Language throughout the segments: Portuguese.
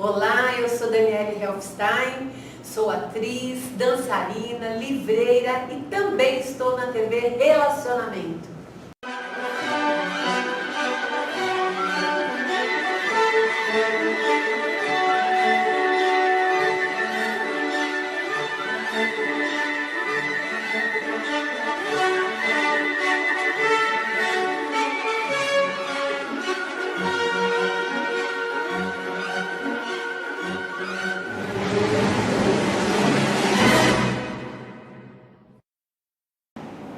Olá, eu sou Daniele Helfstein, sou atriz, dançarina, livreira e também estou na TV Relacionamento.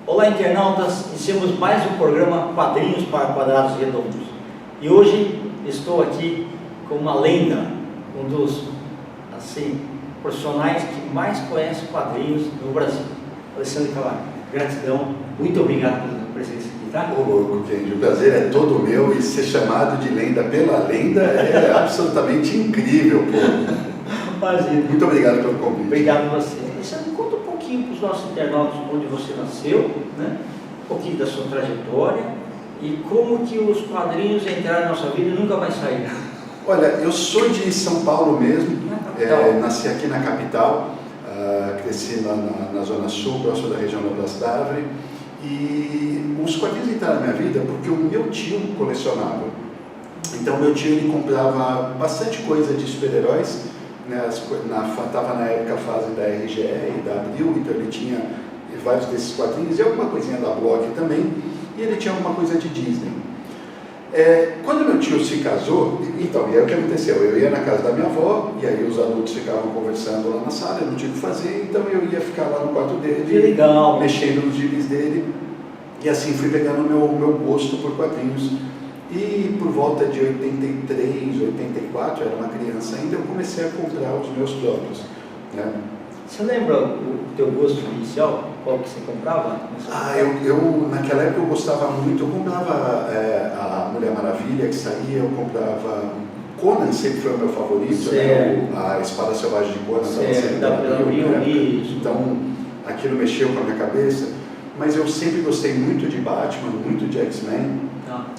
Olá, internautas, iniciamos mais um programa Quadrinhos para Quadrados Redondos. E hoje estou aqui com uma lenda, um dos profissionais que mais conhece quadrinhos no Brasil, Alessandro Cavalli. Gratidão, muito obrigado pela presença aqui, tá? Ô louco, Kendi, o prazer é todo meu e ser chamado de lenda pela lenda é absolutamente incrível, pô. Imagina. Muito obrigado pelo convite. Obrigado a você. Alessandro, conta um pouquinho para os nossos internautas onde você nasceu, né? Um pouquinho da sua trajetória e como que os quadrinhos entraram na nossa vida e nunca mais saíram. Olha, eu sou de São Paulo mesmo, nasci aqui na capital, cresci lá na Zona Sul, próximo da região da Praça da Árvore, e os quadrinhos entraram na minha vida porque o meu tio colecionava. Então meu tio ele comprava bastante coisa de super-heróis, né? Estava na época a fase da RGE e da Abril, então ele tinha vários desses quadrinhos e alguma coisinha da Block também, e ele tinha alguma coisa de Disney. Quando meu tio se casou, então, e aí o que aconteceu? Eu ia na casa da minha avó, e aí os adultos ficavam conversando lá na sala, eu não tinha o que fazer, então eu ia ficar lá no quarto dele, legal, mexendo nos gibis dele, e assim fui pegando o meu gosto por quadrinhos. E por volta de 83, 84, eu era uma criança ainda, eu comecei a comprar os meus próprios, né? Você lembra o teu gosto inicial? Qual que você comprava? Eu naquela época eu gostava muito, eu comprava a Mulher Maravilha que saía, eu comprava Conan, sempre foi o meu favorito, né? A Espada Selvagem de Conan, da Abril, né? Então aquilo mexeu com a minha cabeça, mas eu sempre gostei muito de Batman, muito de X-Men.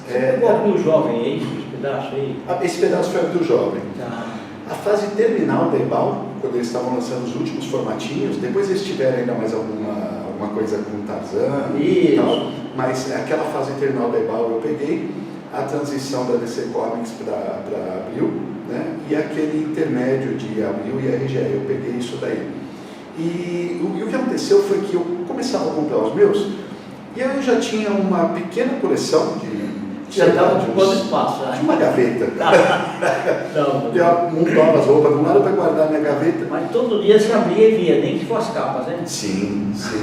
Você pegou Abril Jovem aí, esse pedaço aí? Esse pedaço foi Abril Jovem. Tá. A fase terminal da Ebal, quando eles estavam lançando os últimos formatinhos, depois eles tiveram ainda mais alguma coisa com Tarzan e tal, mas aquela fase terminal da Ebal eu peguei, a transição da DC Comics para Abril, né? E aquele intermédio de Abril e RGE, eu peguei isso daí. E o que aconteceu foi que eu começava a comprar os meus, e aí eu já tinha uma pequena coleção de... Já estava ocupando espaço, né? Tinha uma gaveta. Não. Eu montava as roupas de um lado para guardar minha gaveta. Mas todo dia você abria e via, nem que fosse as capas, né? Sim, sim.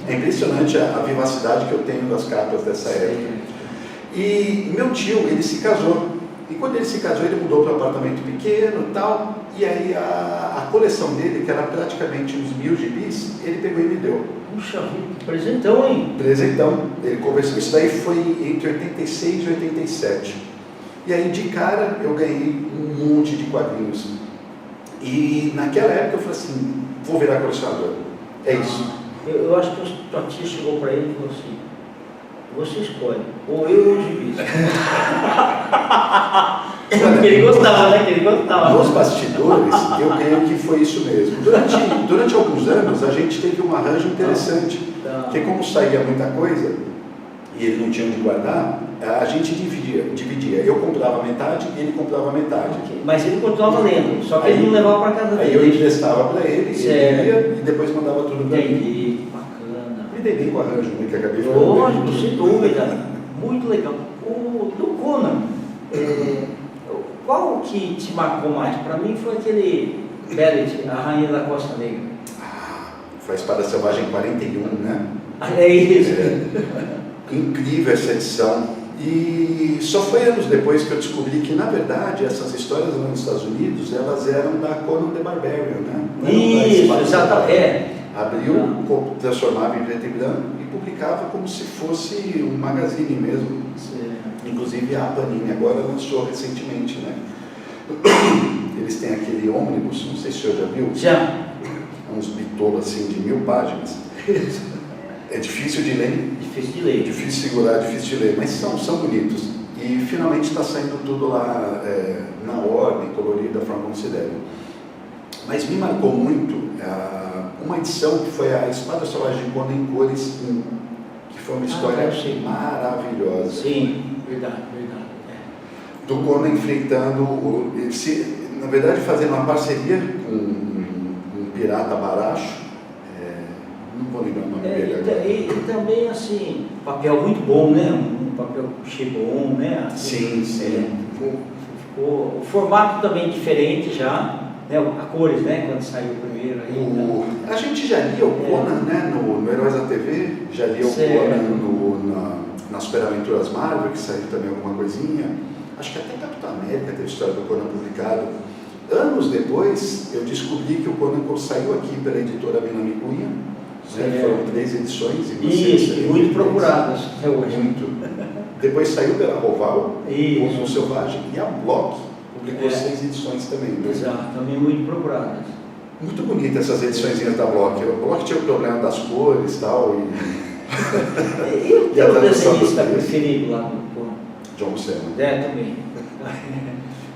É impressionante a vivacidade que eu tenho das capas dessa época. E meu tio, ele se casou. E quando ele se casou, ele mudou para um apartamento pequeno e tal. E aí a coleção dele, que era praticamente uns 1000 gibis, ele pegou e me deu. Puxa vida, presentão, hein? Presentão. Ele conversou. Isso daí foi entre 86 e 87. E aí, de cara, eu ganhei um monte de quadrinhos. E naquela época eu falei assim, vou virar colecionador. É isso. Eu acho que a tua tia chegou para ele e falou assim, você escolhe, ou eu ou o gibis. Que ele gostava, né? Que ele gostava. Nos bastidores, eu creio que foi isso mesmo. Durante alguns anos, a gente teve um arranjo interessante, porque como saía muita coisa, e ele não tinha onde guardar, a gente dividia. Eu comprava metade e ele comprava metade. Okay. Mas ele continuava lendo, só que ele não levava para casa dele. Aí eu emprestava para ele, ele ia e depois mandava tudo para mim. Que bacana. Me dei bem com o arranjo, né, que acabei ficando. Lógico, sem dúvida. Muito legal. Do Conan, qual que te marcou mais? Para mim foi aquele Bellet, a Rainha da Costa Negra. Foi a Espada Selvagem 41, né? É isso. Incrível essa edição. E só foi anos depois que eu descobri que, na verdade, essas histórias lá nos Estados Unidos, elas eram da Conan the Barbarian, né? Isso, exatamente. Abriu, transformava em preto e branco e publicava como se fosse um magazine mesmo. Sim. Inclusive a Panini agora lançou recentemente, né? Eles têm aquele ônibus, não sei se o senhor já viu. Já. Uns bitolos assim de 1000 páginas. É difícil de ler. Difícil de ler. Difícil de segurar, difícil de ler, mas são bonitos. E finalmente está saindo tudo lá na ordem, colorido, da forma como se deve. Mas me marcou muito uma edição que foi a Espada Selvagem de Conan em cores, que foi uma história maravilhosa. Sim, verdade. Do Conan enfrentando, na verdade fazendo uma parceria com um pirata baracho, não vou lembrar o nome dele agora. E também, assim, papel muito bom, né? Um papel couché bom, né? Sim. Ficou o formato também diferente já, né? A cores, né? Quando saiu o primeiro aí. A gente já lia o Conan, né? No Heróis da TV, já lia o Conan nas Super Aventuras Marvel, que saiu também alguma coisinha. Acho que até Capitão América teve história do Conan publicado. Anos depois, eu descobri que o Conan saiu aqui pela editora Minami Cunha. Né? Foram 3 edições. E muito procuradas até hoje. Muito. Depois saiu pela Roval, o Selvagem, e a Block publicou 6 edições também. Né? Exato, também muito procuradas. Muito bonita essas edições da Block. A Block tinha o problema das cores e tal. E o teu desenhista preferido lá no Conan? John Buscema. Também.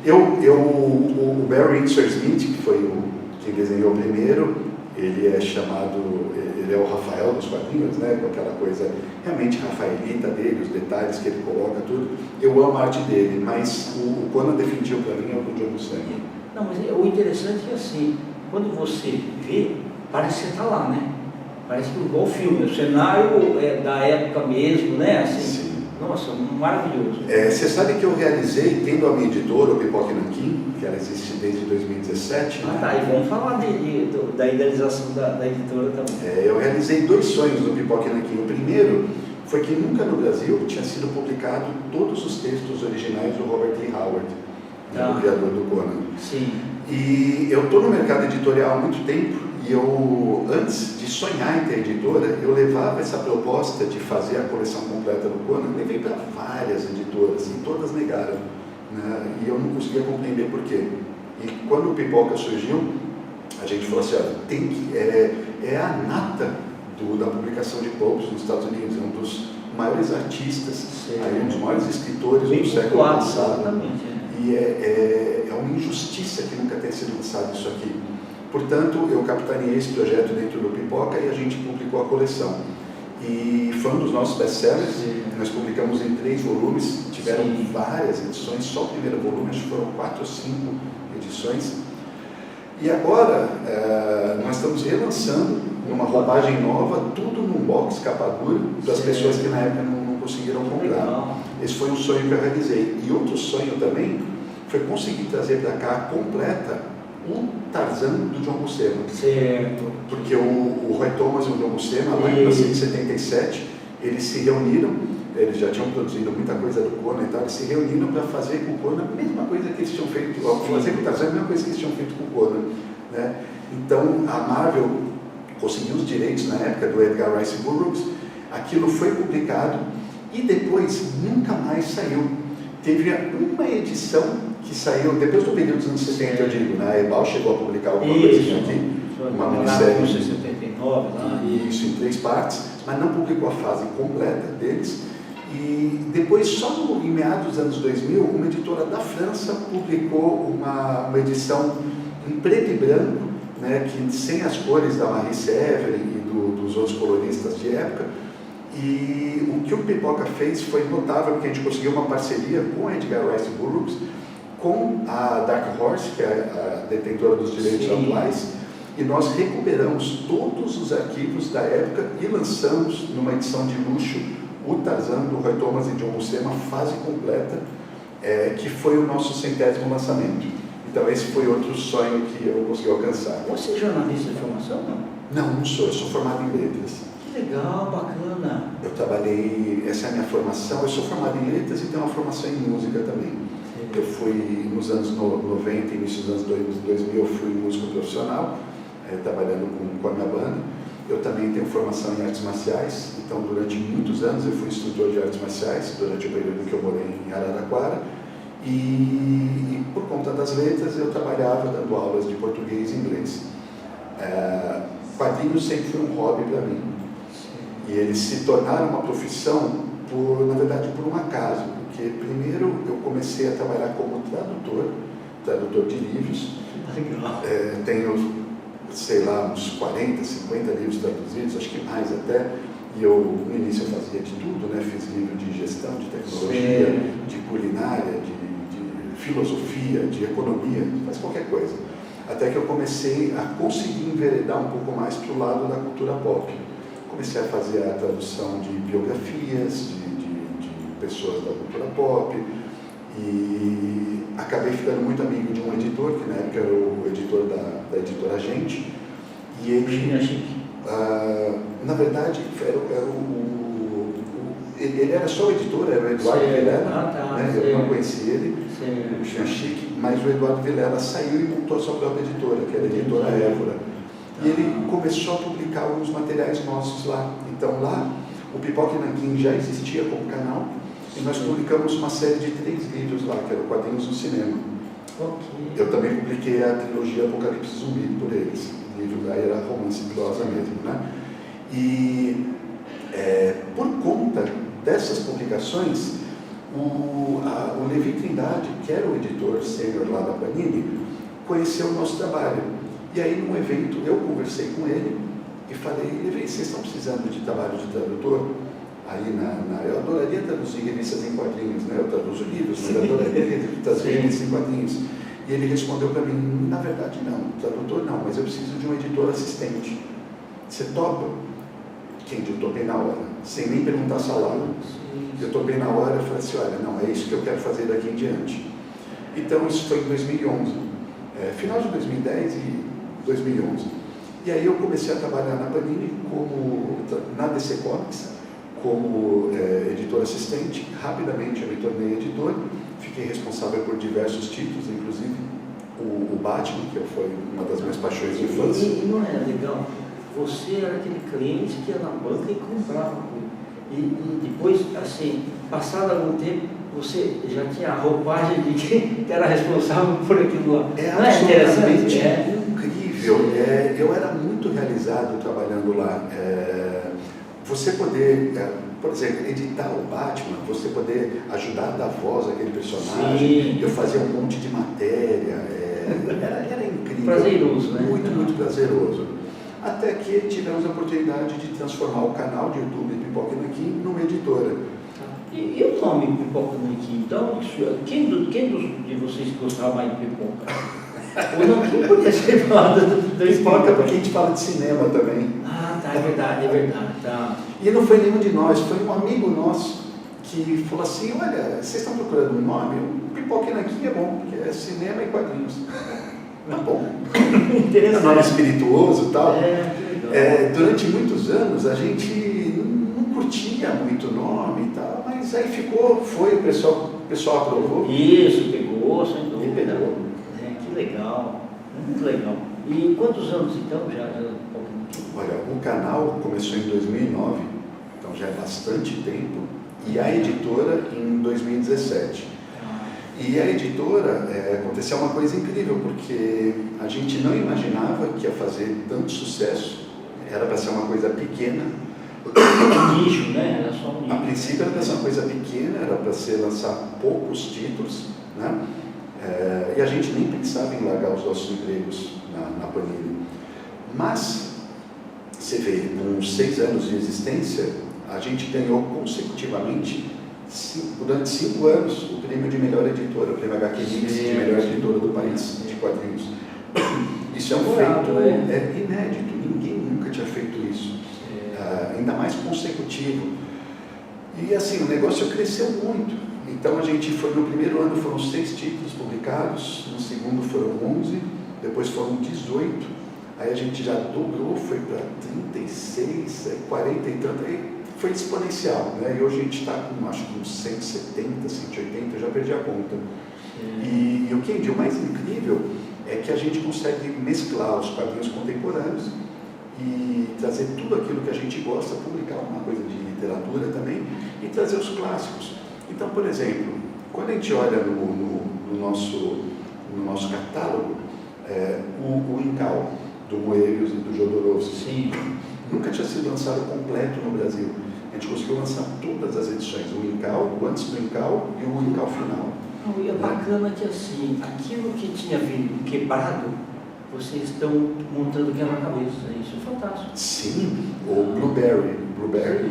O Barry Windsor Smith, que foi quem desenhou o primeiro, ele é o Rafael dos quadrinhos, né? Com aquela coisa realmente rafaelita dele, os detalhes que ele coloca, tudo. Eu amo a arte dele, mas o Conan definiu para mim é o do John Buscema. Não, mas o interessante é assim, quando você vê, parece que você está lá, né? Parece que igual o filme, o cenário é da época mesmo, né? Assim, sim. Nossa, maravilhoso. Você sabe que eu realizei, tendo a minha editora, o Pipoca Nanquim, que ela existe desde 2017. Ah, né? Tá, e vamos falar da idealização da editora também. Eu realizei 2 sonhos no Pipoca Nanquim. O primeiro foi que nunca no Brasil tinha sido publicado todos os textos originais do Robert E. Howard, o criador do Conan. Sim. E eu estou no mercado editorial há muito tempo, e eu, antes de sonhar em ter editora, eu levava essa proposta de fazer a coleção completa do Conan, levei para várias editoras, e todas negaram, né? E eu não conseguia compreender por quê. E quando o Pipoca surgiu, a gente falou assim, olha, é a nata da publicação de pulps nos Estados Unidos, é um dos maiores artistas, aí, um dos maiores escritores do século passado. Exatamente. E é uma injustiça que nunca tenha sido lançado isso aqui. Portanto, eu capitaneei esse projeto dentro do Pipoca e a gente publicou a coleção. E foi um dos nossos best-sellers. Nós publicamos em 3 volumes, tiveram várias edições, só o primeiro volume, acho que foram 4 ou 5 edições. E agora, nós estamos relançando numa roupagem nova, tudo num box capa dura, para as pessoas que na época não conseguiram comprar. Esse foi um sonho que eu realizei. E outro sonho também foi conseguir trazer para cá completa o Tarzan do John Buscema. Certo. Porque o Roy Thomas e o John Buscema, lá em 1977, eles se reuniram, eles já tinham produzido muita coisa do Conan e tal, eles se reuniram para fazer com o Conan a mesma coisa que eles tinham feito, fazer com o Tarzan a mesma coisa que eles tinham feito com o Conan. Né? Então, a Marvel conseguiu os direitos na época do Edgar Rice Burroughs, aquilo foi publicado e depois nunca mais saiu. Teve uma edição que saiu depois do período dos anos 70, eu digo, né? A Ebal chegou a publicar alguma coisinha aqui, uma minissérie. Em 79, lá. Isso, em 3 partes, mas não publicou a fase completa deles. E depois, só em meados dos anos 2000, uma editora da França publicou uma edição em preto e branco, né? Que, sem as cores da Marie Severin e dos outros coloristas de época. E o que o Pipoca fez foi notável, porque a gente conseguiu uma parceria com a Edgar Rice Burroughs, com a Dark Horse, que é a detentora dos direitos atuais, e nós recuperamos todos os arquivos da época e lançamos numa edição de luxo o Tarzan do Roy Thomas e John Buscema, fase completa, que foi o nosso 100º lançamento. Então esse foi outro sonho que eu consegui alcançar. Você é jornalista de formação, não? Não sou, eu sou formado em letras. Que legal, bacana. Eu trabalhei, essa é a minha formação, eu sou formado em letras e tenho uma formação em música também. Eu fui, nos anos 90, início dos anos 2000, eu fui músico profissional, trabalhando com a minha banda. Eu também tenho formação em artes marciais, então durante muitos anos eu fui instrutor de artes marciais, durante o período que eu morei em Araraquara. E por conta das letras eu trabalhava dando aulas de português e inglês. Quadrinhos sempre foi um hobby para mim. E eles se tornaram uma profissão, na verdade, por um acaso. porque primeiro eu comecei a trabalhar como tradutor de livros. Legal. Tenho, sei lá, uns 40, 50 livros traduzidos, acho que mais até. E eu, no início, eu fazia de tudo, né? Fiz livro de gestão, de tecnologia, de culinária, de filosofia, de economia, faz qualquer coisa. Até que eu comecei a conseguir enveredar um pouco mais para o lado da cultura pop. Comecei a fazer a tradução de biografias, de pessoas da cultura pop, e acabei ficando muito amigo de um editor, que na época era o editor da editora Gente, e ele... na verdade, ele era só o editor, era o Eduardo Vilela, né? Eu não conhecia ele, o Jean Chique, mas o Eduardo Vilela saiu e montou a sua própria editora, que era a editora Évora. E ele começou a publicar alguns materiais nossos lá. Então lá, o Pipoca e Nanquim já existia como canal, e nós publicamos uma série de 3 livros lá, que eram Quadrinhos no Cinema. Eu também publiquei a trilogia Apocalipse Zumbi por eles. O livro daí era romance e prosa mesmo, né? E por conta dessas publicações, o Levi Trindade, que era o editor sênior lá da Panini, conheceu o nosso trabalho. E aí, num evento, eu conversei com ele e falei: Levi, vocês estão precisando de trabalho de tradutor? Aí, eu adoraria traduzir revistas em quadrinhos, né? Eu traduzo livros, mas eu adoraria traduzir revistas em quadrinhos. E ele respondeu para mim: na verdade não, tradutor não, mas eu preciso de um editor assistente. Você topa? Kendi, eu topei na hora, sem nem perguntar salário. Eu topei na hora e falei assim: olha, não, é isso que eu quero fazer daqui em diante. Então isso foi em 2011, final de 2010 e 2011. E aí eu comecei a trabalhar na Panini, na DC Comics, como editor assistente. Rapidamente eu me tornei editor, fiquei responsável por diversos títulos, inclusive o Batman, que foi uma das minhas paixões de infância. E não é legal? Você era aquele cliente que ia na banca e comprava. E depois, assim, passado algum tempo, você já tinha a roupagem de quem era responsável por aquilo lá. É absolutamente incrível. Eu era muito realizado trabalhando lá. Você poder, por exemplo, editar o Batman, você poder ajudar a dar voz àquele personagem. Sim. Eu fazia um monte de matéria. Era incrível. Prazeroso, né? Muito prazeroso. Até que tivemos a oportunidade de transformar o canal de YouTube Pipoca e Nanquim numa editora. E o nome Pipoca e Nanquim? Então, quem de vocês gostava mais de pipoca? O Nanquim podia ser falado do Pipoca, porque a gente fala de cinema também. Ah, tá, é verdade. Tá. E não foi nenhum de nós, foi um amigo nosso que falou assim: olha, vocês estão procurando um nome? Pipoca e Nanquim é bom, porque é cinema e quadrinhos. Tá bom. Interessante. É um nome espirituoso e tal. Durante muitos anos a gente não curtia muito o nome e tal, mas aí o pessoal aprovou. Isso, pegou, sem dúvida. Pegou. Que legal, muito legal. E quantos anos então já? Olha, o canal começou em 2009, então já é bastante tempo, e a editora em 2017. E a editora, aconteceu uma coisa incrível, porque a gente não imaginava que ia fazer tanto sucesso. Era para ser uma coisa pequena. Nicho, né? Era só um nicho. A princípio era para ser uma coisa pequena, era para ser lançar poucos títulos, né? E a gente nem pensava em largar os nossos empregos na Panini. Mas, você vê, com 6 anos de existência, a gente ganhou consecutivamente, durante 5 anos, o prêmio de melhor editora, o prêmio HQ Mix de melhor editora do país de quadrinhos. Isso é um feito inédito, ninguém nunca tinha feito isso, ainda mais consecutivo. E assim, o negócio cresceu muito. Então a gente foi, no primeiro ano foram 6 títulos publicados, no segundo foram 11, depois foram 18, aí a gente já dobrou, foi para 36, 40 e tanto, aí foi exponencial, né? E hoje a gente está com, acho que uns 170, 180, eu já perdi a conta. E o que o mais incrível é que a gente consegue mesclar os quadrinhos contemporâneos e trazer tudo aquilo que a gente gosta, publicar uma coisa de literatura também, e trazer os clássicos. Então, por exemplo, quando a gente olha no nosso catálogo, o Incal, do Moebius e do Jodorowsky, nunca tinha sido lançado completo no Brasil. A gente conseguiu lançar todas as edições, o Incal, o antes do Incal e o Incal final. Não, e é bacana que assim, aquilo que tinha vindo quebrado, vocês estão montando quebra-cabeça. Isso é fantástico. Sim, o Blueberry,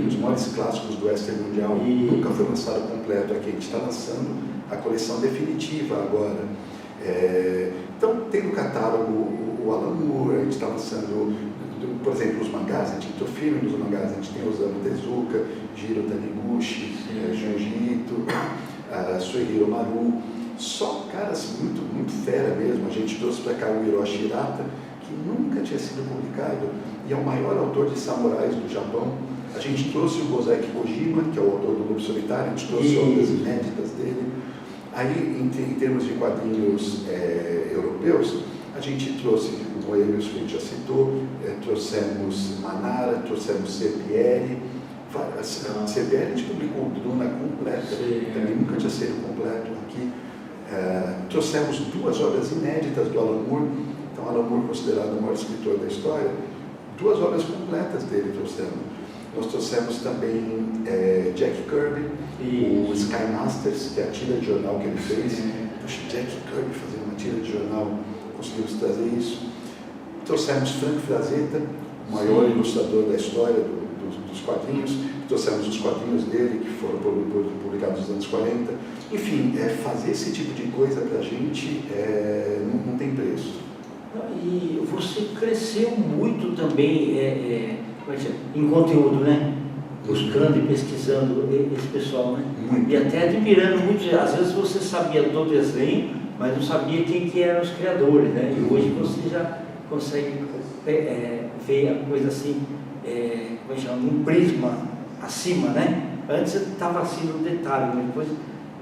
um dos maiores clássicos do western mundial, nunca foi lançado completo aqui. A gente está lançando a coleção definitiva agora. Então, tem no catálogo o Alan Moore, a gente está lançando, por exemplo, os mangás, a gente tem o filme dos mangás, a gente tem Osamu Tezuka, Jiro Taniguchi, Junji Ito, Suehiro Maru, só caras muito, muito fera mesmo. A gente trouxe para cá o Hiroshi Hirata, que nunca tinha sido publicado e é o maior autor de samurais do Japão. A gente trouxe o Gozeki Kojima, que é o autor do Lobo Solitário, a gente trouxe obras inéditas dele. Aí, em termos de quadrinhos europeus, a gente trouxe, o Moebius que a gente já citou, trouxemos Manara, trouxemos Serpieri. Serpieri a gente publicou o Duna completa, também nunca tinha sido completo aqui. Trouxemos 2 obras inéditas do Alan Moore, então Alan Moore considerado o maior escritor da história, 2 obras completas dele trouxemos. Nós trouxemos também Jack Kirby, o Sky Masters, que é a tira de jornal que ele fez. Poxa, Jack Kirby fazendo uma tira de jornal, conseguimos trazer isso. Trouxemos Frank Frazetta, o maior ilustrador da história dos quadrinhos. Trouxemos os quadrinhos dele, que foram publicados nos anos 40. Enfim, fazer esse tipo de coisa para a gente não tem preço. E você cresceu muito também em conteúdo, né? Buscando e pesquisando esse pessoal, né? Muito. E até admirando muito. Às vezes você sabia do desenho, mas não sabia quem que eram os criadores, né? E hoje você já consegue ver a coisa assim, como é que chama? Num prisma acima, né? Antes você estava assim no detalhe, mas depois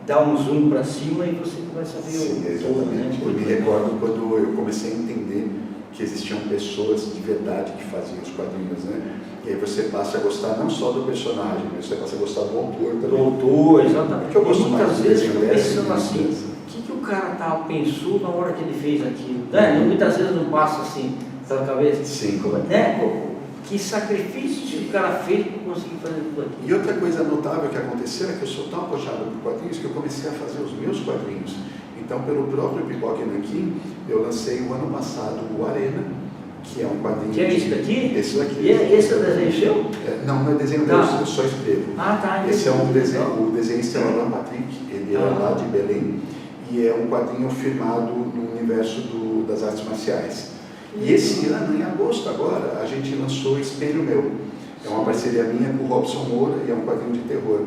dá um zoom para cima e você começa a ver o todo, né? Eu me recordo quando eu comecei a entender que existiam pessoas de verdade que faziam os quadrinhos, né? E aí você passa a gostar não só do personagem, mas você passa a gostar do autor também. Do autor, exatamente. Porque eu gosto muitas vezes eu pensando assim, o que o cara pensou na hora que ele fez aquilo? Né? Muitas vezes não passa assim pela cabeça. Sim. Né? Que sacrifício que o cara fez para conseguir fazer tudo aquilo. E outra coisa notável que aconteceu é que eu sou tão apaixonado por quadrinhos que eu comecei a fazer os meus quadrinhos. Então, pelo próprio Pipoca Nanquim, eu lancei o ano passado o Arena, que é um quadrinho... Que é esse daqui? Esse daqui. E esse é o desenho seu? Não é desenho meu, eu só escrevo. Ah, tá. Esse é um desenho, o desenhista é o Alan Patrick, ele é lá de Belém, e é um quadrinho firmado no universo das artes marciais. E esse ano, em agosto agora, a gente lançou Espelho Meu. É uma parceria minha com o Robson Moura e é um quadrinho de terror.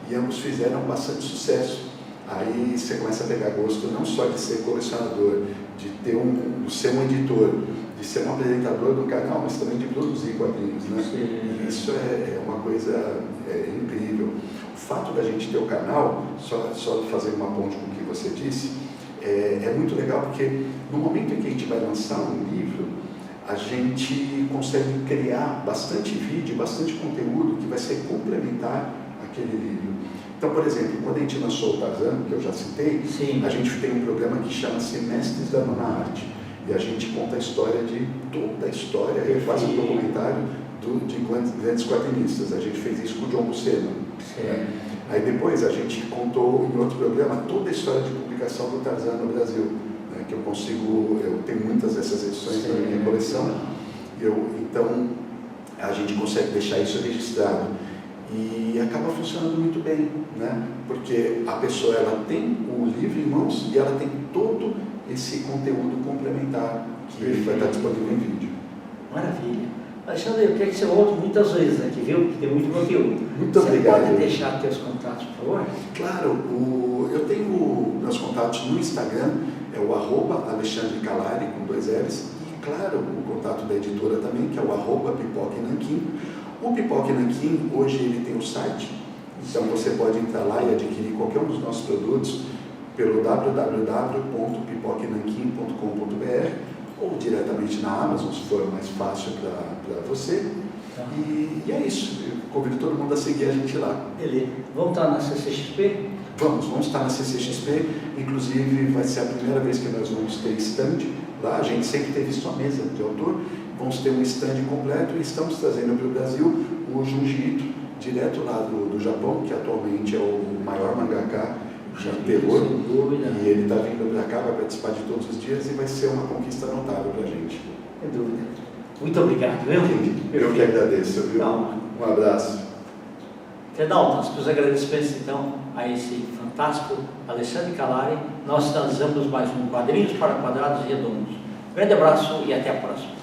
E ambos fizeram bastante sucesso. Aí você começa a pegar gosto não só de ser colecionador, de ser um editor, de ser um apresentador do canal, mas também de produzir quadrinhos, né? E isso é uma coisa incrível. O fato da gente ter o canal, só fazer uma ponte com o que você disse, é muito legal porque no momento em que a gente vai lançar um livro, a gente consegue criar bastante vídeo, bastante conteúdo que vai ser complementar àquele livro. Então, por exemplo, quando a gente lançou o Tarzan, que eu já citei, a gente tem um programa que chama-se Mestres da Nona Arte. E a gente conta a história de toda a história, faz um documentário de grandes quadrinistas. A gente fez isso com o John Buscema. Aí depois a gente contou em outro programa toda a história de publicação do Tarzan no Brasil, né, que eu tenho muitas dessas edições na minha coleção, então a gente consegue deixar isso registrado. E acaba funcionando muito bem, né? Porque a pessoa ela tem o livro em mãos e ela tem todo esse conteúdo complementar que vai estar disponível em vídeo. Maravilha. Alexandre, eu quero que você volte muitas vezes aqui, viu? Porque tem muito conteúdo. Muito obrigado. Você pode deixar teus contatos, por favor? Claro, eu tenho meus contatos no Instagram, é o @AlexandreCalari, com 2 L's, e claro, o contato da editora também, que é o @Pipoca Nanquim. O Pipoca Nanquim, hoje ele tem um site, então você pode entrar lá e adquirir qualquer um dos nossos produtos pelo www.pipocananquim.com.br ou diretamente na Amazon, se for mais fácil para você. Tá. E é isso, eu convido todo mundo a seguir a gente lá. Beleza. Vamos estar na CCXP? Vamos estar na CCXP, inclusive vai ser a primeira vez que nós vamos ter stand lá, a gente sempre teve só mesa de autor, vamos ter um stand completo e estamos trazendo para o Brasil o Junji Ito, direto lá do Japão, que atualmente é o maior mangaka de terror. E ele está vindo para cá, vai participar de todos os dias e vai ser uma conquista notável para a gente. Sem dúvida. Muito obrigado, viu? Eu que agradeço, viu? Um abraço. Internautas, os agradecimentos então a esse fantástico Alessandro Calari. Nós finalizamos mais um Quadrinhos para Quadrados Redondos. Grande abraço e até a próxima.